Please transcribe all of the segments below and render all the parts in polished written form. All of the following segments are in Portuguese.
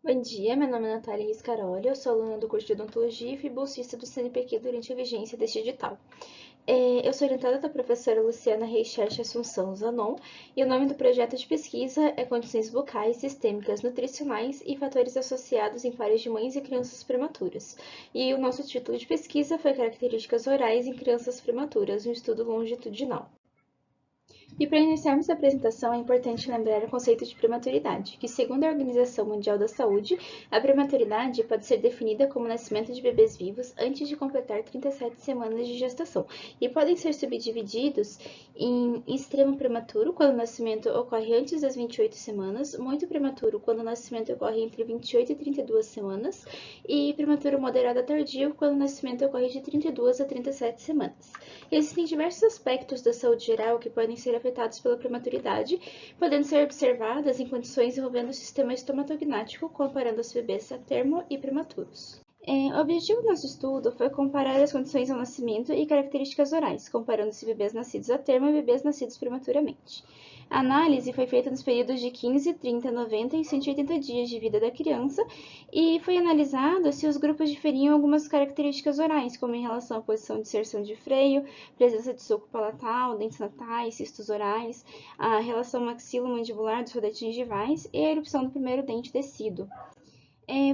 Bom dia, meu nome é Natália Riscaroli, eu sou aluna do curso de Odontologia e fui bolsista do CNPq durante a vigência deste edital. Eu sou orientada da professora Luciana Reichert Assunção Zanon e o nome do projeto de pesquisa é Condições Bucais, Sistêmicas, Nutricionais e Fatores Associados em Pares de Mães e Crianças Prematuras. E o nosso título de pesquisa foi Características Orais em Crianças Prematuras, um estudo longitudinal. E para iniciarmos a apresentação, é importante lembrar o conceito de prematuridade, que, segundo a Organização Mundial da Saúde, a prematuridade pode ser definida como o nascimento de bebês vivos antes de completar 37 semanas de gestação, e podem ser subdivididos em extremo prematuro, quando o nascimento ocorre antes das 28 semanas, muito prematuro, quando o nascimento ocorre entre 28 e 32 semanas, e prematuro moderado a tardio, quando o nascimento ocorre de 32 a 37 semanas. Existem diversos aspectos da saúde geral que podem ser afetados pela prematuridade, podendo ser observadas em condições envolvendo o sistema estomatognático, comparando os bebês a termo e prematuros. O objetivo do nosso estudo foi comparar as condições ao nascimento e características orais, comparando-se bebês nascidos a termo e bebês nascidos prematuramente. A análise foi feita nos períodos de 15, 30, 90 e 180 dias de vida da criança e foi analisado se os grupos diferiam algumas características orais, como em relação à posição de inserção de freio, presença de suco palatal, dentes natais, cistos orais, a relação maxilo-mandibular dos rodetes gengivais e a erupção do primeiro dente descido.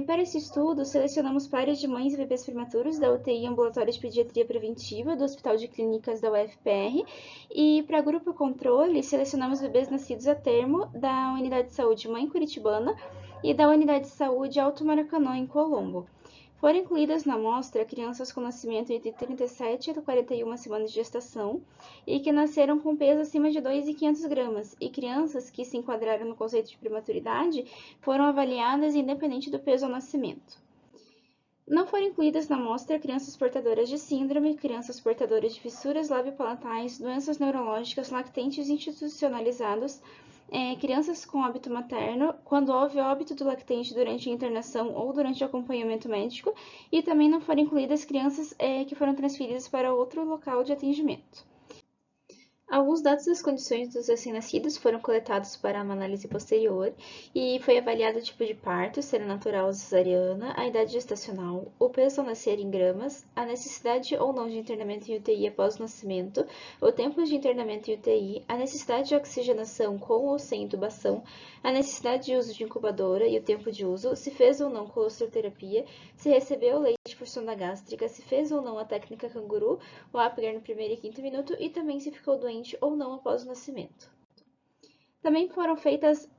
Para esse estudo, selecionamos pares de mães e bebês prematuros da UTI Ambulatória de Pediatria Preventiva do Hospital de Clínicas da UFPR e, para grupo controle, selecionamos bebês nascidos a termo da Unidade de Saúde Mãe Curitibana e da Unidade de Saúde Alto Maracanã, em Colombo. Foram incluídas na amostra crianças com nascimento entre 37 e 41 semanas de gestação e que nasceram com peso acima de 2.500 gramas, e crianças que se enquadraram no conceito de prematuridade foram avaliadas independente do peso ao nascimento. Não foram incluídas na amostra crianças portadoras de síndrome, crianças portadoras de fissuras labiopalatais, doenças neurológicas, lactentes institucionalizados, crianças com óbito materno, quando houve óbito do lactente durante a internação ou durante o acompanhamento médico, e também não foram incluídas crianças que foram transferidas para outro local de atendimento. Alguns dados das condições dos recém-nascidos foram coletados para uma análise posterior e foi avaliado o tipo de parto, se era natural ou cesariana, a idade gestacional, o peso ao nascer em gramas, a necessidade ou não de internamento em UTI após o nascimento, o tempo de internamento em UTI, a necessidade de oxigenação com ou sem intubação, a necessidade de uso de incubadora e o tempo de uso, se fez ou não colostroterapia, se recebeu leite por sonda gástrica, se fez ou não a técnica canguru, o Apgar no primeiro e quinto minuto e também se ficou doente ou não após o nascimento. Também foram feitas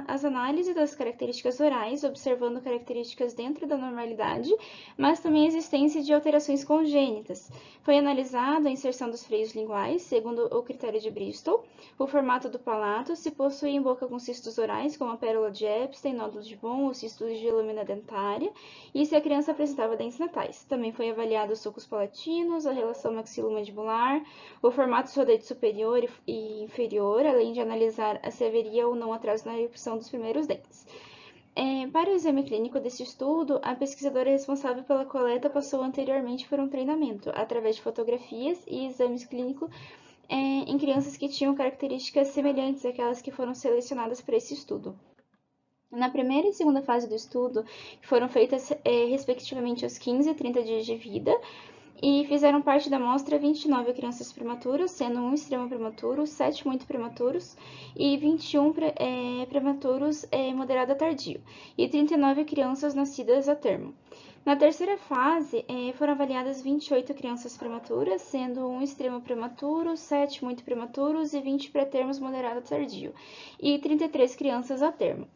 as análises das características orais, observando características dentro da normalidade, mas também a existência de alterações congênitas. Foi analisada a inserção dos freios linguais, segundo o critério de Bristol, o formato do palato, se possuía boca com cistos orais, como a pérola de Epstein, nódulos de Bohm ou cistos de lâmina dentária, e se a criança apresentava dentes natais. Também foi avaliado os sulcos palatinos, a relação maxilomandibular, o formato dos rodetes superior e inferior, além de analisar se haveria ou não atraso na erupção dos primeiros dentes. Para o exame clínico desse estudo, a pesquisadora responsável pela coleta passou anteriormente por um treinamento, através de fotografias e exames clínicos em crianças que tinham características semelhantes àquelas que foram selecionadas para esse estudo. Na primeira e segunda fase do estudo, que foram feitas respectivamente aos 15 e 30 dias de vida, e fizeram parte da amostra 29 crianças prematuras, sendo um extremo prematuro, 7 muito prematuros e 21 prematuros moderado a tardio, e 39 crianças nascidas a termo. Na terceira fase, foram avaliadas 28 crianças prematuras, sendo um extremo prematuro, 7 muito prematuros e 20 pré-termos moderado a tardio, e 33 crianças a termo.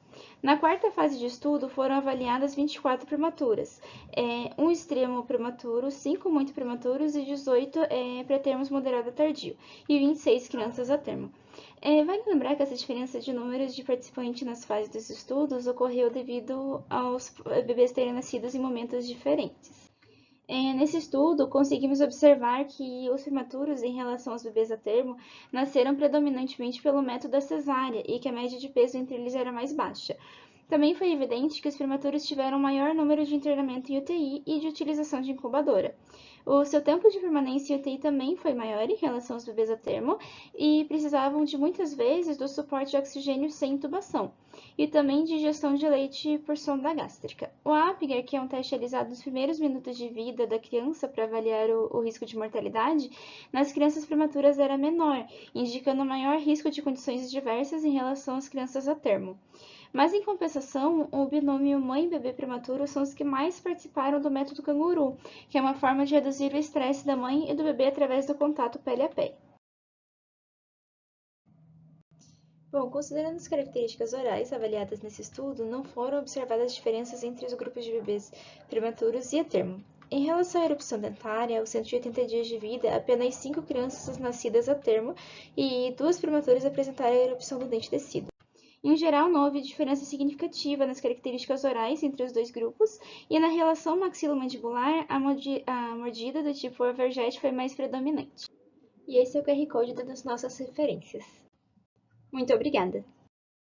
Na quarta fase de estudo, foram avaliadas 24 prematuras, um extremo prematuro, 5 muito prematuros e 18 pré-termos moderado a tardio, e 26 crianças a termo. Vale lembrar que essa diferença de números de participantes nas fases dos estudos ocorreu devido aos bebês terem nascido em momentos diferentes. Nesse estudo, conseguimos observar que os prematuros, em relação aos bebês a termo, nasceram predominantemente pelo método da cesárea e que a média de peso entre eles era mais baixa. Também foi evidente que os prematuros tiveram maior número de internamento em UTI e de utilização de incubadora. O seu tempo de permanência em UTI também foi maior em relação aos bebês a termo e precisavam de muitas vezes do suporte de oxigênio sem intubação e também de ingestão de leite por sonda gástrica. O Apgar, que é um teste realizado nos primeiros minutos de vida da criança para avaliar o risco de mortalidade, nas crianças prematuras era menor, indicando maior risco de condições adversas em relação às crianças a termo. Mas, em compensação, o binômio mãe-bebê prematuro são os que mais participaram do método canguru, que é uma forma de reduzir o estresse da mãe e do bebê através do contato pele a pele. Bom, considerando as características orais avaliadas nesse estudo, não foram observadas diferenças entre os grupos de bebês prematuros e a termo. Em relação à erupção dentária, aos 180 dias de vida, apenas 5 crianças nascidas a termo e 2 prematuras apresentaram a erupção do dente descido. Em geral, não houve diferença significativa nas características orais entre os dois grupos, e na relação maxilomandibular, a mordida do tipo Overjet foi mais predominante. E esse é o QR Code das nossas referências. Muito obrigada!